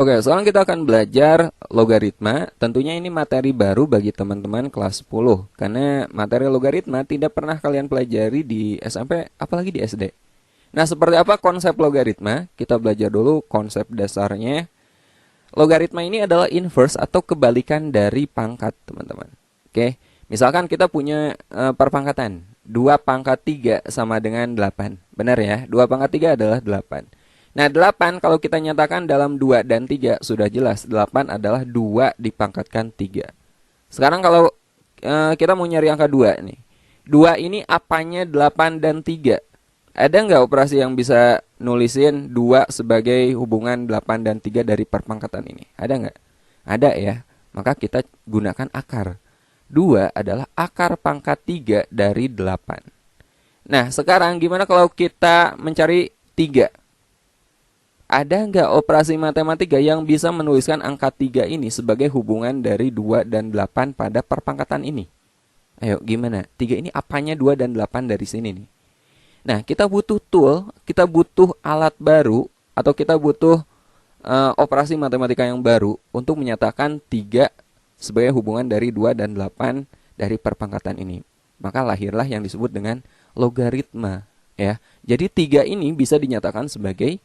Oke, sekarang kita akan belajar logaritma. Tentunya ini materi baru bagi teman-teman kelas 10. Karena materi logaritma tidak pernah kalian pelajari di SMP, apalagi di SD. Nah, seperti apa konsep logaritma? Kita belajar dulu konsep dasarnya. Logaritma ini adalah inverse atau kebalikan dari pangkat, teman-teman. Oke, misalkan kita punya perpangkatan. 2 pangkat 3 sama dengan 8. Benar ya? 2 pangkat 3 adalah 8. Nah, 8 kalau kita nyatakan dalam 2 dan 3 sudah jelas. 8 adalah 2 dipangkatkan 3. Sekarang kalau kita mau nyari angka 2 nih. 2 ini apanya 8 dan 3? Ada nggak operasi yang bisa nulisin 2 sebagai hubungan 8 dan 3 dari perpangkatan ini? Ada nggak? Ada ya. Maka kita gunakan akar. 2 adalah akar pangkat 3 dari 8. Nah, sekarang gimana kalau kita mencari 3? Ada nggak operasi matematika yang bisa menuliskan angka 3 ini sebagai hubungan dari 2 dan 8 pada perpangkatan ini? Ayo, gimana? 3 ini apanya 2 dan 8 dari sini nih? Nah, kita butuh tool, kita butuh alat baru, atau kita butuh operasi matematika yang baru untuk menyatakan 3 sebagai hubungan dari 2 dan 8 dari perpangkatan ini. Maka lahirlah yang disebut dengan logaritma. Ya. Jadi 3 ini bisa dinyatakan sebagai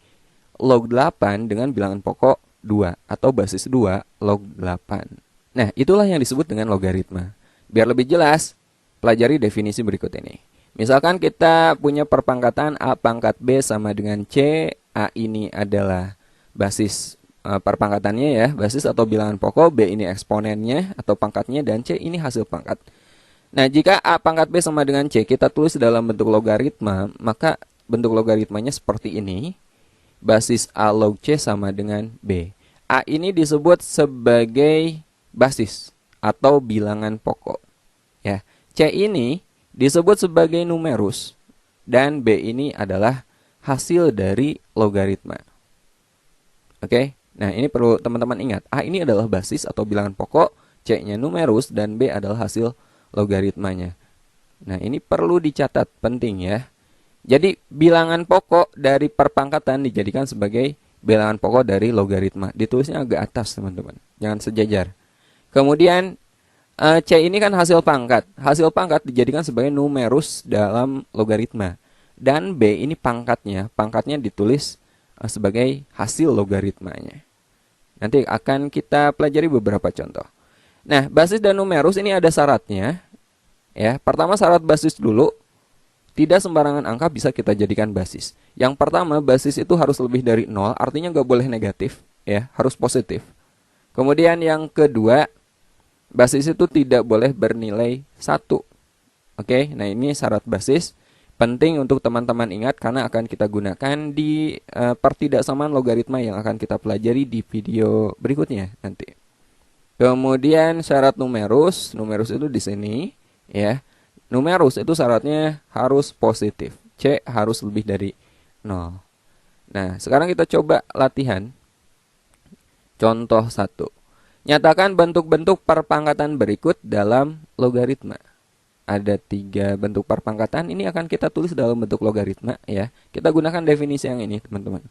log 8 dengan bilangan pokok 2 atau basis 2 log 8. Nah, itulah yang disebut dengan logaritma. Biar lebih jelas, pelajari definisi berikut ini. Misalkan kita punya perpangkatan A pangkat B sama dengan C. A ini adalah basis perpangkatannya ya, basis atau bilangan pokok. B ini eksponennya atau pangkatnya, dan C ini hasil pangkat. Nah, jika A pangkat B sama dengan C kita tulis dalam bentuk logaritma, maka bentuk logaritmanya seperti ini. Basis A log C sama dengan B. A ini disebut sebagai basis atau bilangan pokok. Ya. C ini disebut sebagai numerus. Dan B ini adalah hasil dari logaritma. Oke. Nah, ini perlu teman-teman ingat. A ini adalah basis atau bilangan pokok. C-nya numerus. Dan B adalah hasil logaritmanya. Nah, ini perlu dicatat. Penting ya. Jadi bilangan pokok dari perpangkatan dijadikan sebagai bilangan pokok dari logaritma. Ditulisnya agak atas, teman-teman. Jangan sejajar. Kemudian C ini kan hasil pangkat. Hasil pangkat dijadikan sebagai numerus dalam logaritma. Dan B ini pangkatnya. Pangkatnya ditulis sebagai hasil logaritmanya. Nanti akan kita pelajari beberapa contoh. Nah, basis dan numerus ini ada syaratnya. Ya, pertama syarat basis dulu. Tidak sembarangan angka bisa kita jadikan basis. Yang pertama, basis itu harus lebih dari 0, artinya nggak boleh negatif, ya, harus positif. Kemudian yang kedua, basis itu tidak boleh bernilai 1. Oke, nah ini syarat basis. Penting untuk teman-teman ingat karena akan kita gunakan di pertidaksamaan logaritma yang akan kita pelajari di video berikutnya nanti. Kemudian syarat numerus, numerus itu di sini, ya. Numerus itu syaratnya harus positif. C harus lebih dari 0. Nah, sekarang kita coba latihan. Contoh 1. Nyatakan bentuk-bentuk perpangkatan berikut dalam logaritma. Ada 3 bentuk perpangkatan. Ini akan kita tulis dalam bentuk logaritma ya. Kita gunakan definisi yang ini, teman-teman.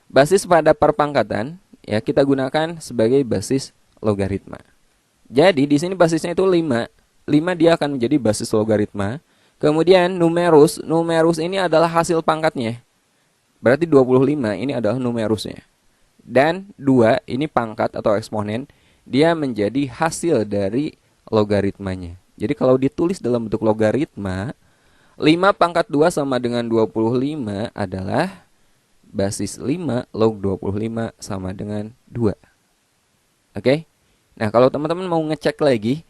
Basis pada perpangkatan ya kita gunakan sebagai basis logaritma. Jadi di sini basisnya itu 5. 5 dia akan menjadi basis logaritma. Kemudian numerus. Numerus ini adalah hasil pangkatnya. Berarti 25 ini adalah numerusnya. Dan 2 ini pangkat atau eksponen. Dia menjadi hasil dari logaritmanya. Jadi kalau ditulis dalam bentuk logaritma, 5 pangkat 2 sama dengan 25 adalah basis 5 log 25 sama dengan 2. Oke? Nah, kalau teman-teman mau ngecek lagi,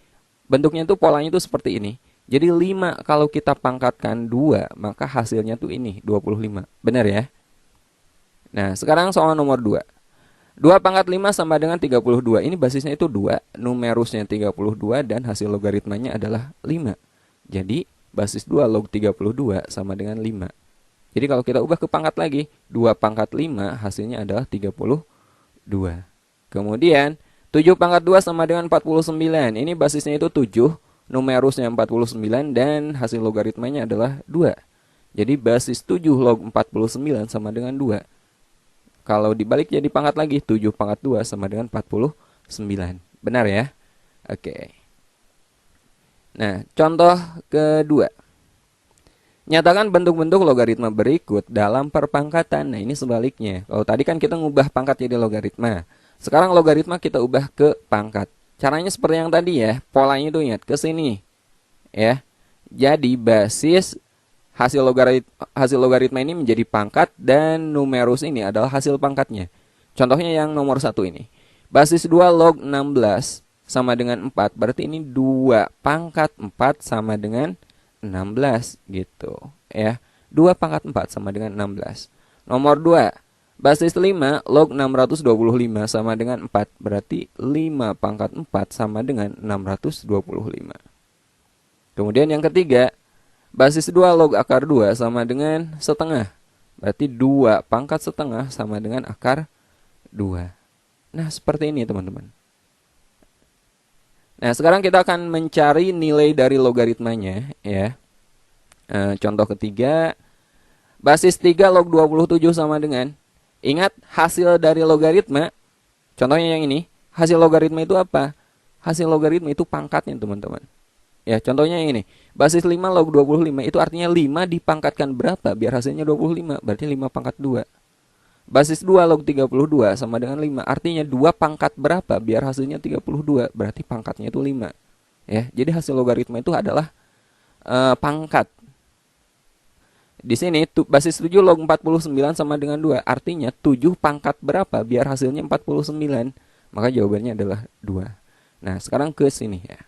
bentuknya itu polanya itu seperti ini. Jadi 5 kalau kita pangkatkan 2, maka hasilnya tuh ini 25. Benar ya? Nah, sekarang soal nomor 2. 2 pangkat 5 sama dengan 32. Ini basisnya itu 2, numerusnya 32 dan hasil logaritmanya adalah 5. Jadi basis 2 log 32 sama dengan 5. Jadi kalau kita ubah ke pangkat lagi, 2 pangkat 5 hasilnya adalah 32. Kemudian 7 pangkat 2 sama dengan 49. Ini basisnya itu 7, numerusnya 49, dan hasil logaritmanya adalah 2. Jadi basis 7 log 49 sama dengan 2. Kalau dibalik jadi pangkat lagi, 7 pangkat 2 sama dengan 49. Benar ya? Oke. Nah, contoh kedua. Nyatakan bentuk-bentuk logaritma berikut dalam perpangkatan. Nah, ini sebaliknya. Kalau tadi kan kita ngubah pangkat jadi logaritma. Sekarang logaritma kita ubah ke pangkat. Caranya seperti yang tadi ya. Polanya itu ingat ke sini. Ya. Jadi basis hasil logaritma ini menjadi pangkat dan numerus ini adalah hasil pangkatnya. Contohnya yang nomor 1 ini. Basis 2 log 16 sama dengan 4. Berarti ini 2 pangkat 4 sama dengan 16 gitu ya. 2 pangkat 4 sama dengan 16. Nomor 2, basis 5 log 625 sama dengan 4. Berarti 5 pangkat 4 sama dengan 625. Kemudian yang ketiga, basis 2 log akar 2 sama dengan setengah. Berarti 2 pangkat setengah sama dengan akar 2. Nah, seperti ini teman-teman. Nah, sekarang kita akan mencari nilai dari logaritmanya ya. Contoh ketiga, basis 3 log 27 sama dengan, ingat hasil dari logaritma. Contohnya yang ini, hasil logaritma itu apa? Hasil logaritma itu pangkatnya teman-teman. Ya, contohnya yang ini, basis 5 log 25 itu artinya 5 dipangkatkan berapa biar hasilnya 25, berarti 5 pangkat 2. Basis 2 log 32 sama dengan 5. Artinya 2 pangkat berapa biar hasilnya 32. Berarti pangkatnya itu 5. Ya, jadi hasil logaritma itu adalah pangkat. Di sini basis 7 log 49 sama dengan 2. Artinya 7 pangkat berapa biar hasilnya 49. Maka jawabannya adalah 2. Nah, sekarang ke sini ya.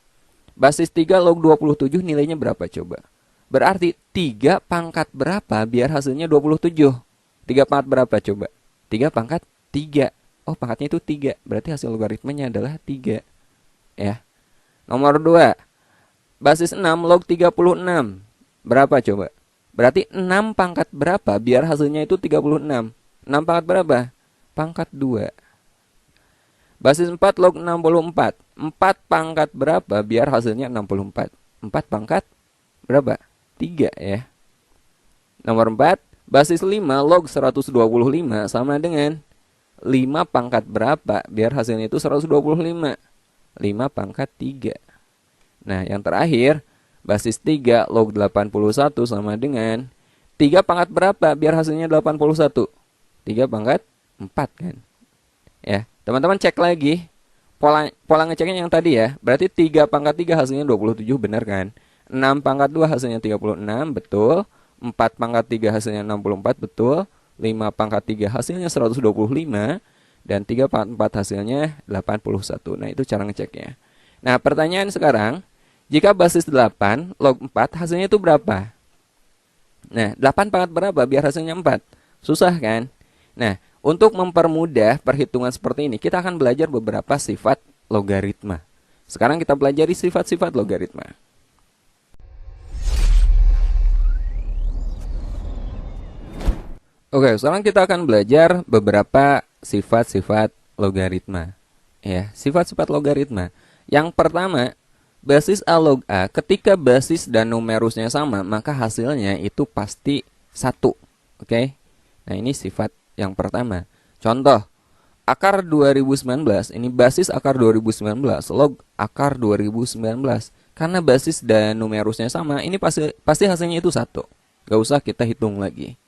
Basis 3 log 27 nilainya berapa coba? Berarti 3 pangkat berapa biar hasilnya 27. 3 pangkat berapa coba? 3 pangkat 3. Oh, pangkatnya itu 3. Berarti hasil logaritmanya adalah 3. Ya. Nomor 2. Basis 6 log 36. Berapa coba? Berarti 6 pangkat berapa biar hasilnya itu 36. 6 pangkat berapa? Pangkat 2. Basis 4 log 64. 4 pangkat berapa biar hasilnya 64? 4 pangkat berapa? 3 ya. Nomor 4. Basis 5 log 125 sama dengan 5 pangkat berapa biar hasilnya itu 125. 5 pangkat 3. Nah, yang terakhir, basis 3 log 81 sama dengan 3 pangkat berapa biar hasilnya 81. 3 pangkat 4 kan. Ya, teman-teman cek lagi pola ngeceknya yang tadi ya. Berarti 3 pangkat 3 hasilnya 27, benar kan? 6 pangkat 2 hasilnya 36, betul. 4 pangkat 3 hasilnya 64, betul. 5 pangkat 3 hasilnya 125. Dan 3 pangkat 4 hasilnya 81. Nah, itu cara ngeceknya. Nah, pertanyaan sekarang, jika basis 8 log 4 hasilnya itu berapa? Nah, 8 pangkat berapa biar hasilnya 4? Susah kan? Nah, untuk mempermudah perhitungan seperti ini, kita akan belajar beberapa sifat logaritma. Sekarang kita pelajari sifat-sifat logaritma. Oke, sekarang kita akan belajar beberapa sifat-sifat logaritma. Ya, sifat-sifat logaritma. Yang pertama, basis A log A, ketika basis dan numerusnya sama, maka hasilnya itu pasti 1. Oke. Nah, ini sifat yang pertama. Contoh, akar 2019, ini basis akar 2019 log akar 2019. Karena basis dan numerusnya sama, ini pasti hasilnya itu 1. Gak usah kita hitung lagi.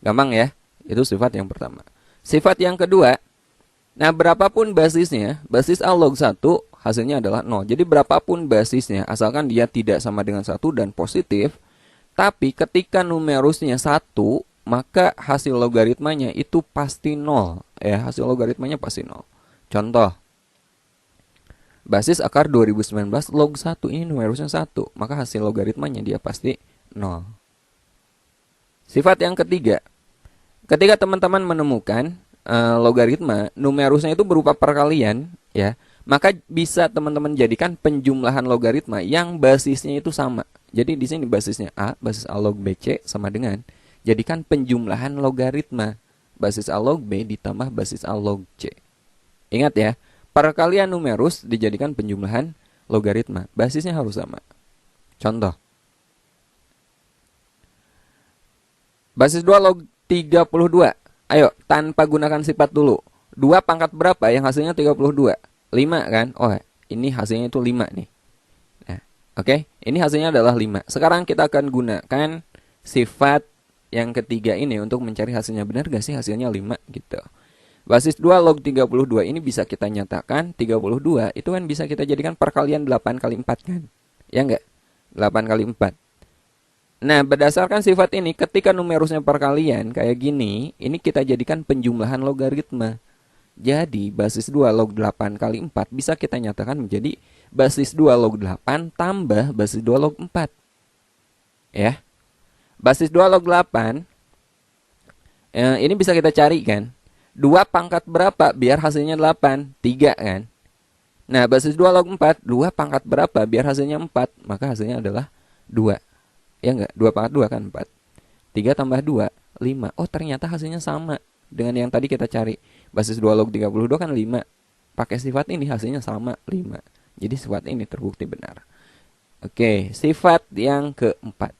Gampang ya, itu sifat yang pertama. Sifat yang kedua, nah berapapun basisnya, basis A log 1 hasilnya adalah 0. Jadi berapapun basisnya, asalkan dia tidak sama dengan 1 dan positif, tapi ketika numerusnya 1, maka hasil logaritmanya itu pasti 0. Ya, hasil logaritmanya pasti 0. Contoh, basis akar 2019 log 1, ini numerusnya 1, maka hasil logaritmanya dia pasti 0. Sifat yang ketiga, ketika teman-teman menemukan logaritma numerusnya itu berupa perkalian, ya, maka bisa teman-teman jadikan penjumlahan logaritma yang basisnya itu sama. Jadi di sini basisnya A, basis A log BC sama dengan jadikan penjumlahan logaritma basis A log B ditambah basis A log C. Ingat ya, perkalian numerus dijadikan penjumlahan logaritma, basisnya harus sama. Contoh, basis 2 log 32. Ayo, tanpa gunakan sifat dulu. 2 pangkat berapa yang hasilnya 32? 5 kan? Oh, ini hasilnya itu 5 nih. Nah, oke. Ini hasilnya adalah 5. Sekarang kita akan gunakan sifat yang ketiga ini untuk mencari hasilnya. Benar gak sih hasilnya 5 gitu. Basis 2 log 32 ini bisa kita nyatakan 32 itu kan bisa kita jadikan perkalian 8 kali 4 kan? Ya enggak? 8 kali 4. Nah, berdasarkan sifat ini, ketika numerusnya perkalian kayak gini, ini kita jadikan penjumlahan logaritma. Jadi, basis 2 log 8 kali 4 bisa kita nyatakan menjadi basis 2 log 8 tambah basis 2 log 4. Ya. Basis 2 log 8, ini bisa kita cari kan. 2 pangkat berapa biar hasilnya 8? 3 kan. Nah, basis 2 log 4, 2 pangkat berapa biar hasilnya 4? Maka hasilnya adalah 2. Ya enggak? 2 pangkat 2 kan 4. 3 tambah 2, 5. Oh, ternyata hasilnya sama dengan yang tadi kita cari. Basis 2 log 32 kan 5. Pakai sifat ini hasilnya sama 5. Jadi sifat ini terbukti benar. Oke, sifat yang keempat.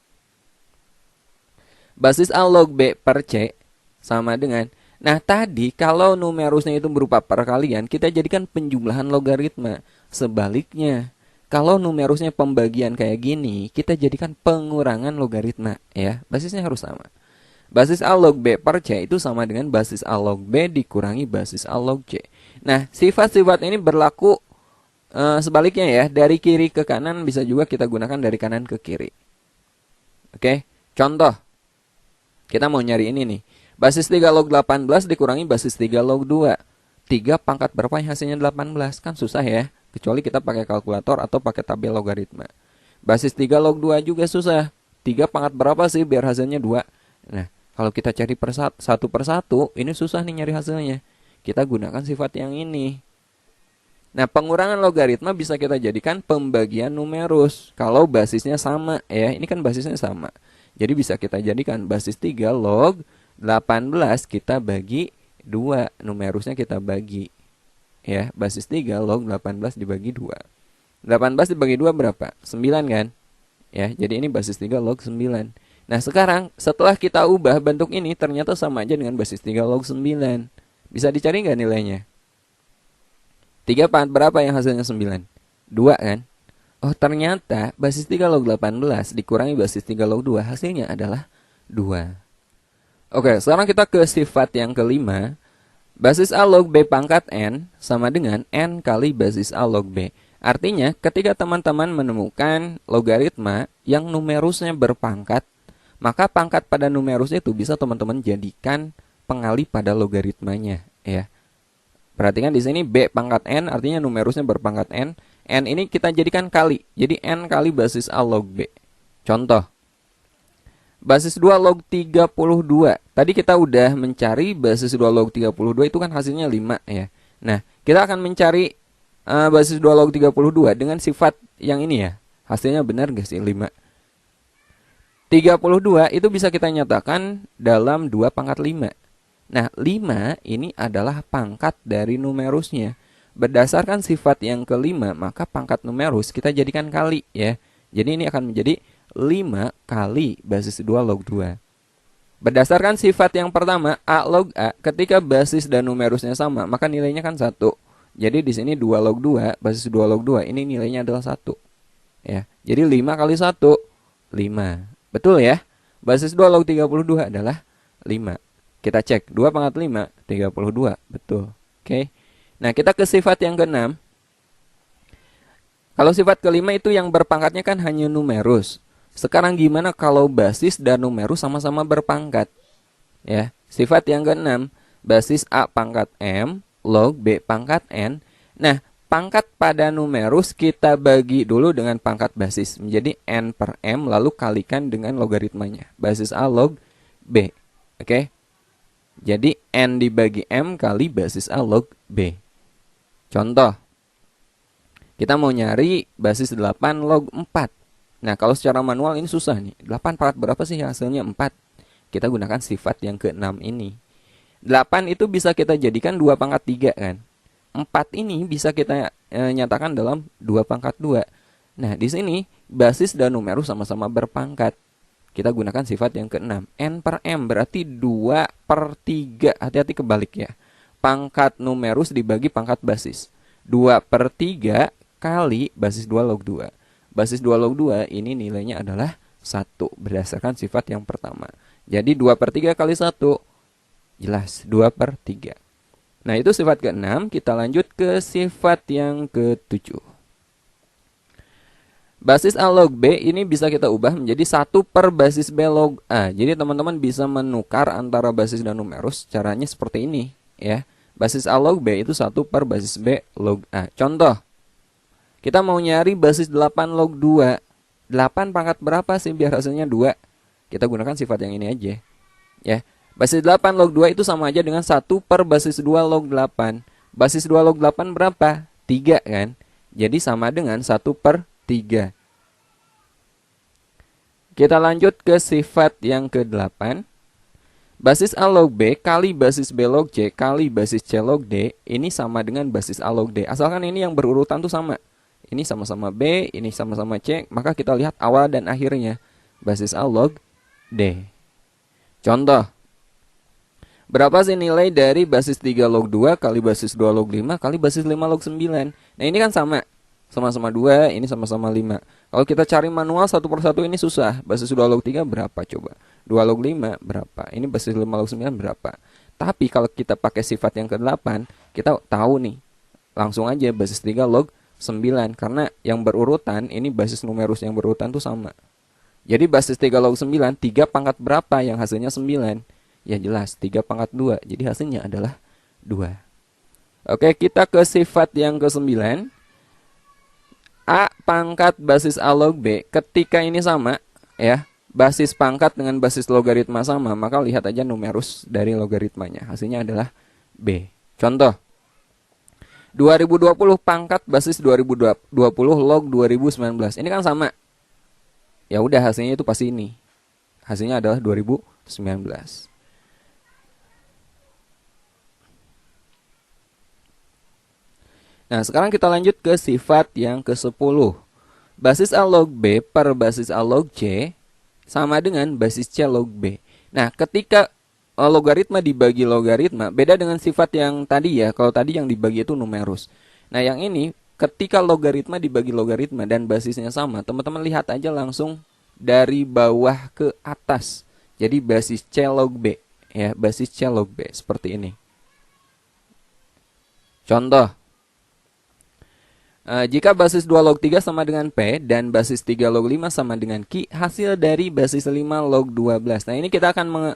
Basis A log B per C sama dengan. Nah, tadi kalau numerusnya itu berupa perkalian, kita jadikan penjumlahan logaritma. Sebaliknya, kalau numerusnya pembagian kayak gini, kita jadikan pengurangan logaritma, ya. Basisnya harus sama. Basis A log B per C itu sama dengan basis A log B dikurangi basis A log C. Nah, sifat-sifat ini berlaku sebaliknya ya. Dari kiri ke kanan bisa juga kita gunakan dari kanan ke kiri. Oke, contoh. Kita mau nyari ini nih. Basis 3 log 18 dikurangi basis 3 log 2. 3 pangkat berapa yang hasilnya 18? Kan susah ya. Kecuali kita pakai kalkulator atau pakai tabel logaritma. Basis 3 log 2 juga susah. 3 pangkat berapa sih biar hasilnya 2? Nah, kalau kita cari satu per satu, ini susah nih nyari hasilnya. Kita gunakan sifat yang ini. Nah, pengurangan logaritma bisa kita jadikan pembagian numerus. Kalau basisnya sama ya. Ini kan basisnya sama. Jadi bisa kita jadikan basis 3 log 18 kita bagi 2. Numerusnya kita bagi. Ya, basis 3 log 18 dibagi 2. 18 dibagi 2 berapa? 9 kan? Ya, jadi ini basis 3 log 9. Nah, sekarang setelah kita ubah bentuk ini ternyata sama aja dengan basis 3 log 9. Bisa dicari nggak nilainya? 3 pangkat berapa yang hasilnya 9? 2 kan? Oh, ternyata basis 3 log 18 dikurangi basis 3 log 2 hasilnya adalah 2. Oke, sekarang kita ke sifat yang kelima. Basis A log B pangkat N sama dengan N kali basis A log B. Artinya, ketika teman-teman menemukan logaritma yang numerusnya berpangkat, maka pangkat pada numerus itu bisa teman-teman jadikan pengali pada logaritmanya, ya. Perhatikan di sini B pangkat N artinya numerusnya berpangkat N. N ini kita jadikan kali. Jadi N kali basis A log B. Contoh. Basis 2 log 32. Tadi kita udah mencari basis 2 log 32 itu kan hasilnya 5 ya. Nah, kita akan mencari basis 2 log 32 dengan sifat yang ini ya. Hasilnya benar gak sih 5? 32 itu bisa kita nyatakan dalam 2 pangkat 5. Nah, 5 ini adalah pangkat dari numerusnya. Berdasarkan sifat yang kelima, maka pangkat numerus kita jadikan kali ya. Jadi ini akan menjadi 5 kali basis 2 log 2. Berdasarkan sifat yang pertama, A log A, ketika basis dan numerusnya sama, maka nilainya kan 1. Jadi di sini 2 log 2, basis 2 log 2, ini nilainya adalah 1. Ya. Jadi 5 kali 1, 5. Betul ya? Basis 2 log 32 adalah 5. Kita cek, 2 pangkat 5, 32. Betul. Oke. Nah, kita ke sifat yang keenam. Kalau sifat kelima itu yang berpangkatnya kan hanya numerus. Sekarang gimana kalau basis dan numerus sama-sama berpangkat? Ya, sifat yang keenam, basis A pangkat M, log B pangkat N. Nah, pangkat pada numerus kita bagi dulu dengan pangkat basis. Menjadi N per M, lalu kalikan dengan logaritmanya. Basis A log B. Oke. Jadi N dibagi M kali basis A log B. Contoh. Kita mau nyari basis 8 log 4. Nah, kalau secara manual ini susah nih. 8 pangkat berapa sih hasilnya? 4. Kita gunakan sifat yang ke-6 ini. 8 itu bisa kita jadikan 2 pangkat 3 kan. 4 ini bisa kita nyatakan dalam 2 pangkat 2. Nah, di sini basis dan numerus sama-sama berpangkat. kita gunakan sifat yang keenam. N per M berarti 2 per 3. Hati-hati kebalik ya. Pangkat numerus dibagi pangkat basis. 2 per 3 kali basis 2 log 2. Basis 2 log 2 ini nilainya adalah 1 berdasarkan sifat yang pertama. Jadi 2 per 3 kali 1 jelas 2 per 3. Nah itu sifat ke-6. Kita lanjut ke sifat yang ke-7. Basis A log B ini bisa kita ubah menjadi 1 per basis B log A. Jadi teman-teman bisa menukar antara basis dan numerus. Caranya seperti ini ya. Basis A log B itu 1 per basis B log A. Contoh, kita mau nyari basis 8 log 2. 8 pangkat berapa sih biar hasilnya 2? Kita gunakan sifat yang ini aja ya. Basis 8 log 2 itu sama aja dengan 1 per basis 2 log 8. Basis 2 log 8 berapa? 3 kan? Jadi sama dengan 1 per 3. Kita lanjut ke sifat yang ke-8. Basis A log B kali basis B log C kali basis C log D ini sama dengan basis A log D. Asalkan ini yang berurutan tuh sama. Ini sama-sama B, ini sama-sama C, maka kita lihat awal dan akhirnya. Basis A log D. Contoh, berapa sih nilai dari basis 3 log 2 kali basis 2 log 5 kali basis 5 log 9? Nah ini kan sama. Sama-sama 2, ini sama-sama 5. Kalau kita cari manual satu per satu ini susah. Basis 2 log 3 berapa coba? 2 log 5 berapa? Ini basis 5 log 9 berapa? Tapi kalau kita pakai sifat yang ke-8, kita tahu nih. Langsung aja basis 3 log 9. Karena yang berurutan, ini basis numerus yang berurutan tuh sama. Jadi basis 3 log 9, 3 pangkat berapa yang hasilnya 9? Ya jelas, 3 pangkat 2. Jadi hasilnya adalah 2. Oke, kita ke sifat yang ke-9. A pangkat basis A log B. Ketika ini sama, ya, basis pangkat dengan basis logaritma sama, maka lihat aja numerus dari logaritmanya. Hasilnya adalah B. Contoh, 2020 pangkat basis 2020 log 2019. Ini kan sama. Ya udah, hasilnya itu pasti ini. Hasilnya adalah 2019. Nah, sekarang kita lanjut ke sifat yang ke-10. Basis A log B per basis A log C sama dengan basis C log B. Nah, ketika logaritma dibagi logaritma, beda dengan sifat yang tadi ya. Kalau tadi yang dibagi itu numerus. Nah, yang ini ketika logaritma dibagi logaritma dan basisnya sama, teman-teman lihat aja langsung dari bawah ke atas. Jadi basis C log B, ya, basis C log B seperti ini. Contoh, jika basis 2 log 3 sama dengan P dan basis 3 log 5 sama dengan Q, hasil dari basis 5 log 12. Nah, ini kita akan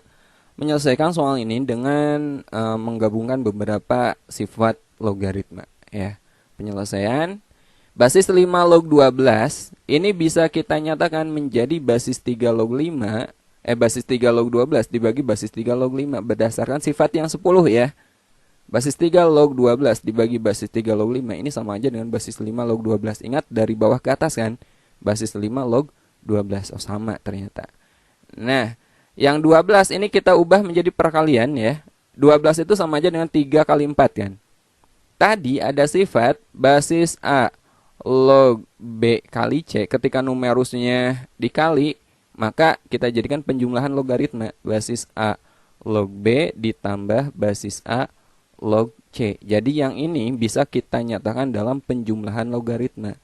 menyelesaikan soal ini dengan menggabungkan beberapa sifat logaritma ya. Penyelesaian basis 5 log 12 ini bisa kita nyatakan menjadi basis 3 log 5 basis 3 log 12 dibagi basis 3 log 5 berdasarkan sifat yang 10 ya. Basis 3 log 12 dibagi basis 3 log 5 ini sama aja dengan basis 5 log 12. Ingat dari bawah ke atas kan? Basis 5 log 12. Oh, sama ternyata. Nah, yang 12 ini kita ubah menjadi perkalian ya. 12 itu sama aja dengan 3 kali 4 kan? Tadi ada sifat basis A log B kali C. Ketika numerusnya dikali, maka kita jadikan penjumlahan logaritma. Basis A log B ditambah basis A log C. Jadi yang ini bisa kita nyatakan dalam penjumlahan logaritma.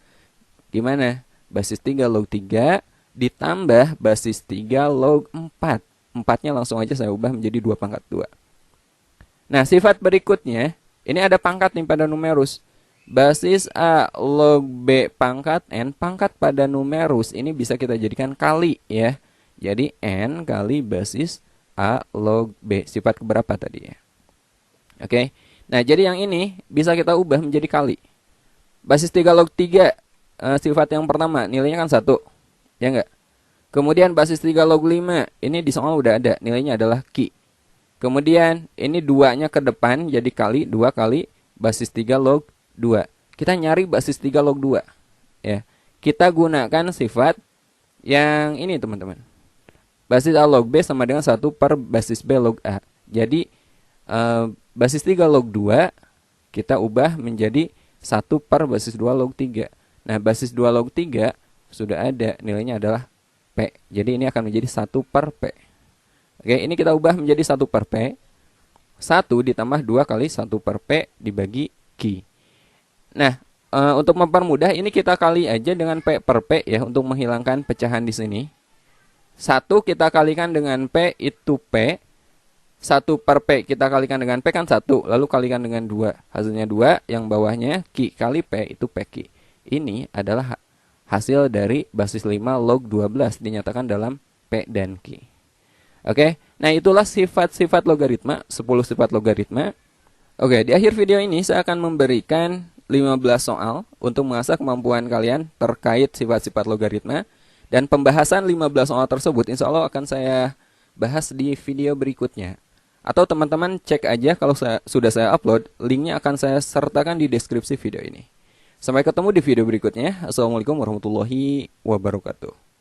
Gimana? Basis 3 log 3 ditambah basis 3 log 4. 4-nya langsung aja saya ubah menjadi 2 pangkat 2. Nah, sifat berikutnya, ini ada pangkat nih pada numerus. Basis A log B pangkat N, pangkat pada numerus ini bisa kita jadikan kali ya. Jadi N kali basis A log B. Sifat keberapa tadi ya? Oke. Nah, jadi yang ini bisa kita ubah menjadi kali. Basis 3 log 3 sifat yang pertama nilainya kan 1. Ya enggak? Kemudian basis 3 log 5 ini di soal udah ada, nilainya adalah Q. Kemudian ini 2-nya ke depan jadi kali 2 kali basis 3 log 2. Kita nyari basis 3 log 2 ya. Kita gunakan sifat yang ini teman-teman. Basis A log B sama dengan 1 per basis B log A. Jadi basis 3 log 2 kita ubah menjadi 1 per basis 2 log 3. Nah, basis 2 log 3 sudah ada, nilainya adalah P. Jadi ini akan menjadi 1 per P. Oke, ini kita ubah menjadi 1 per P. 1 ditambah 2 kali 1 per P dibagi Q. Nah, untuk mempermudah ini kita kali aja dengan P per P ya, untuk menghilangkan pecahan di sini. 1 kita kalikan dengan P itu P. 1 per P kita kalikan dengan P kan 1, lalu kalikan dengan 2. Hasilnya 2, yang bawahnya Q kali P itu PQ. Ini adalah hasil dari basis 5 log 12 dinyatakan dalam P dan Q. Oke, nah itulah sifat-sifat logaritma, 10 sifat logaritma. Oke, di akhir video ini saya akan memberikan 15 soal untuk mengasah kemampuan kalian terkait sifat-sifat logaritma. Dan pembahasan 15 soal tersebut insya Allah akan saya bahas di video berikutnya. Atau teman-teman cek aja kalau sudah saya upload, linknya akan saya sertakan di deskripsi video ini. Sampai ketemu di video berikutnya. Assalamualaikum warahmatullahi wabarakatuh.